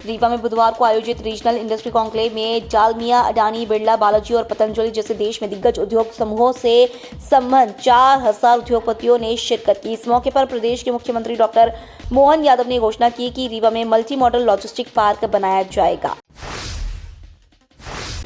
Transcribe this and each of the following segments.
रीवा में बुधवार को आयोजित रीजनल इंडस्ट्री कॉन्क्लेव में डालमिया, अडानी, बिरला, बालाजी और पतंजलि जैसे देश में दिग्गज उद्योग समूहों से संबद्ध 4000 उद्योगपतियों ने शिरकत की। इस मौके पर प्रदेश के मुख्यमंत्री डॉक्टर मोहन यादव ने घोषणा की कि रीवा में मल्टी मॉडल लॉजिस्टिक पार्क बनाया जाएगा।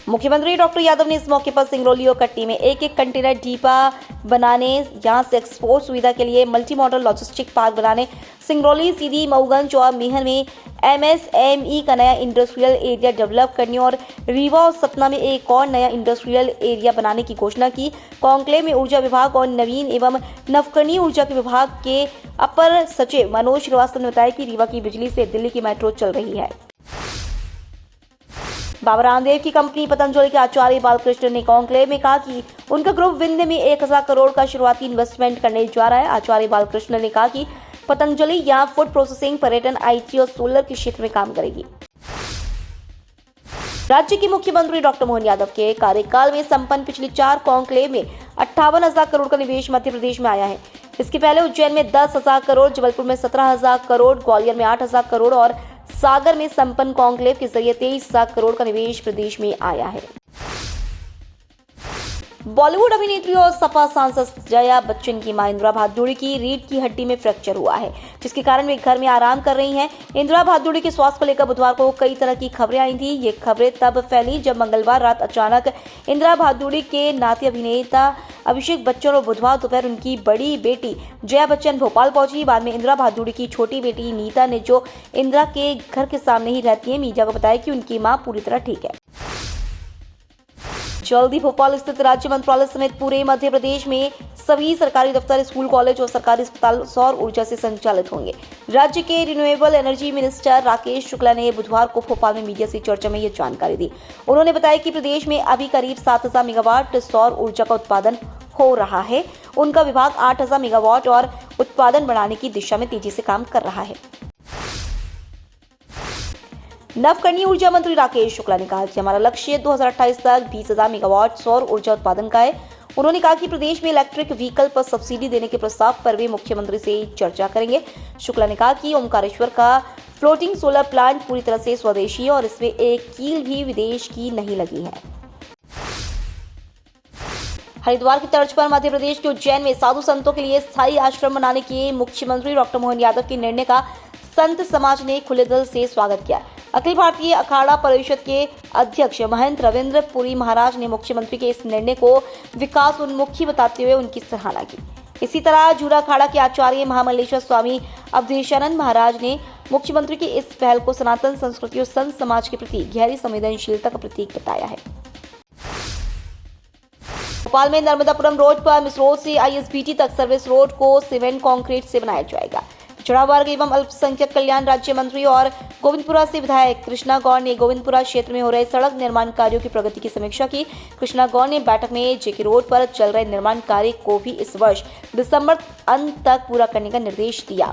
मुख्यमंत्री डॉक्टर यादव ने इस मौके पर सिंगरौली और कट्टी में एक कंटेनर डिपो बनाने, यहां से एक्सपोर्ट सुविधा के लिए मल्टी मॉडल लॉजिस्टिक पार्क बनाने, सिंगरौली, सीधी, मऊगंज और मेहर में MSME का नया इंडस्ट्रियल एरिया डेवलप करने और रीवा और सतना में एक और नया इंडस्ट्रियल एरिया बनाने की घोषणा की। कॉन्क्लेव में ऊर्जा विभाग और नवीन एवं नवकरणीय ऊर्जा के विभाग के अपर सचिव मनोज श्रीवास्तव ने बताया कि रीवा की बिजली से दिल्ली की मेट्रो चल रही है। बाबा रामदेव की कंपनी पतंजलि के आचार्य बालकृष्ण ने कॉन्क्लेव में कहा कि उनका ग्रुप विंध्य में 1000 करोड़ का शुरुआती इन्वेस्टमेंट करने जा रहा है। आचार्य बालकृष्ण ने कहा कि पतंजलि यहां फूड प्रोसेसिंग, पर्यटन, IT और सोलर के क्षेत्र में काम करेगी। राज्य के मुख्यमंत्री डॉक्टर मोहन यादव के कार्यकाल में संपन्न पिछले 4 कॉन्क्लेव में 58,000 करोड़ का निवेश मध्य प्रदेश में आया है। इसके पहले उज्जैन में 10,000 करोड़, जबलपुर में 17,000 करोड़, ग्वालियर में 8,000 करोड़ और सागर में संपन्न कॉन्क्लेव के जरिए 23,000 करोड़ का निवेश प्रदेश में आया है। बॉलीवुड अभिनेत्री और सपा सांसद जया बच्चन की मां इंदिरा भादुड़ी की रीढ़ की हड्डी में फ्रैक्चर हुआ है, जिसके कारण वे घर में आराम कर रही हैं। इंदिरा भादुड़ी के स्वास्थ्य को लेकर बुधवार को कई तरह की खबरें आई थी। ये खबरें तब फैली जब मंगलवार रात अचानक इंदिरा भादुड़ी के नाते अभिनेता अभिषेक बच्चन और बुधवार दोपहर उनकी बड़ी बेटी जया बच्चन भोपाल पहुंची। बाद में इंदिरा भादुड़ी की छोटी बेटी नीता ने, जो इंदिरा के घर के सामने ही रहती है, मीडिया को बताया कि उनकी मां पूरी तरह ठीक है। जल्दी भोपाल स्थित राज्य मंत्रालय समेत पूरे मध्य प्रदेश में सभी सरकारी दफ्तर, स्कूल, कॉलेज और सरकारी अस्पताल सौर ऊर्जा से संचालित होंगे। राज्य के renewable energy minister Rakesh Shukla ने बुधवार को भोपाल में मीडिया से चर्चा में यह जानकारी दी। उन्होंने बताया कि प्रदेश में अभी करीब 7,000 मेगावाट सौर ऊर्जा का उत्पादन हो रहा है। उनका विभाग 8,000 मेगावाट और उत्पादन बढ़ाने की दिशा में तेजी से काम कर रहा है। नवकरणीय ऊर्जा मंत्री राकेश शुक्ला ने कहा कि हमारा लक्ष्य 2028 तक 20,000 मेगावाट सौर ऊर्जा उत्पादन का है। उन्होंने कहा कि प्रदेश में इलेक्ट्रिक व्हीकल पर सब्सिडी देने के प्रस्ताव पर वे मुख्यमंत्री से चर्चा करेंगे। शुक्ला ने कहा कि ओमकारेश्वर का फ्लोटिंग सोलर प्लांट पूरी तरह से स्वदेशी है और इसमें एक कील भी विदेश की नहीं लगी है। हरिद्वार की तर्ज पर मध्य प्रदेश के उज्जैन में साधु संतों के लिए स्थायी आश्रम बनाने के मुख्यमंत्री डॉक्टर मोहन यादव के निर्णय का संत समाज ने खुले दिल से स्वागत किया। अखिल भारतीय अखाड़ा परिषद के अध्यक्ष महंत रविंद्र पुरी महाराज ने मुख्यमंत्री के इस निर्णय को विकास उन्मुखी बताते हुए उनकी सराहना की। इसी तरह झूरा अखाड़ा के आचार्य महामल्लेश्वर स्वामी अवधेशानंद महाराज ने मुख्यमंत्री की इस पहल को सनातन संस्कृति और संत समाज के प्रति गहरी संवेदनशीलता का प्रतीक बताया है। भोपाल में नर्मदापुरम रोड पर मिस रोड से ISBT तक सर्विस रोड को सीमेंट कंक्रीट से बनाया जाएगा। पिछड़ा वर्ग एवं अल्पसंख्यक कल्याण राज्य मंत्री और गोविंदपुरा से विधायक कृष्णा गौड़ ने गोविंदपुरा क्षेत्र में हो रहे सड़क निर्माण कार्यों की प्रगति की समीक्षा की। कृष्णा गौड़ ने बैठक में JK रोड पर चल रहे निर्माण कार्य को भी इस वर्ष दिसंबर अंत तक पूरा करने का निर्देश दिया।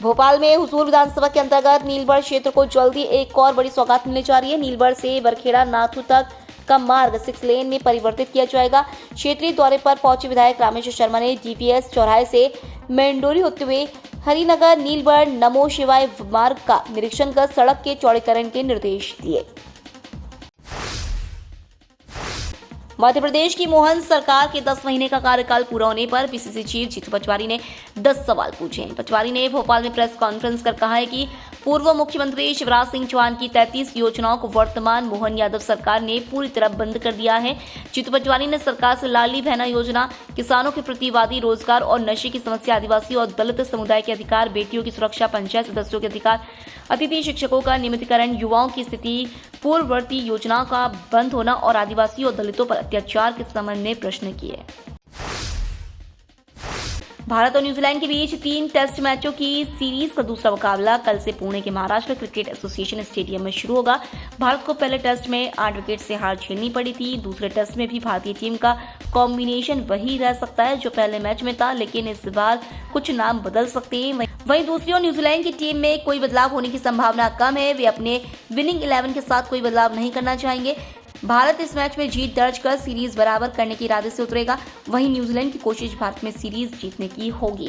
भोपाल में हुजूर विधानसभा के अंतर्गत नीलबढ़ क्षेत्र को जल्दी एक और बड़ी सौगात मिलने जा रही है। नीलबढ़ से बरखेड़ा नाथू तक का मार्ग 6 लेन में परिवर्तित किया जाएगा। क्षेत्रीय दौरे पर पहुंचे विधायक रामेश्वर शर्मा ने DPS चौराहे से मेंडोरी होते हुए हरिनगर नीलबढ़ नमो शिवाय मार्ग का निरीक्षण कर सड़क के चौड़ीकरण के निर्देश दिए। मध्य प्रदेश की मोहन सरकार के 10 महीने का कार्यकाल पूरा होने पर PCC चीफ जीतू पटवारी ने 10 सवाल पूछे हैं। पटवारी ने भोपाल में प्रेस कॉन्फ्रेंस कर कहा है कि पूर्व मुख्यमंत्री शिवराज सिंह चौहान की 33 योजनाओं को वर्तमान मोहन यादव सरकार ने पूरी तरह बंद कर दिया है। जीतू पटवारी ने सरकार से लाडली बहना योजना, किसानों के प्रतिवादी रोजगार और नशे की समस्या, आदिवासी और दलित समुदाय के अधिकार, बेटियों की सुरक्षा, पंचायत सदस्यों के अधिकार, अतिथि शिक्षकों का नियमितीकरण, युवाओं की स्थिति, पूर्ववर्ती योजनाओं का बंद होना और आदिवासी और दलितों पर अत्याचार के संबंध में प्रश्न किए। भारत और न्यूजीलैंड के बीच 3 टेस्ट मैचों की सीरीज का दूसरा मुकाबला कल से पुणे के महाराष्ट्र क्रिकेट एसोसिएशन स्टेडियम में शुरू होगा। भारत को पहले टेस्ट में 8 विकेट से हार झेलनी पड़ी थी। दूसरे टेस्ट में भी भारतीय टीम का कॉम्बिनेशन वही रह सकता है जो पहले मैच में था, लेकिन इस बार कुछ नाम बदल सकते हैं। वहीं दूसरी ओर न्यूजीलैंड की टीम में कोई बदलाव होने की संभावना कम है। वे अपने विनिंग 11 के साथ कोई बदलाव नहीं करना चाहेंगे। भारत इस मैच में जीत दर्ज कर सीरीज बराबर करने के इरादे से उतरेगा। वहीं न्यूजीलैंड की कोशिश भारत में सीरीज जीतने की होगी।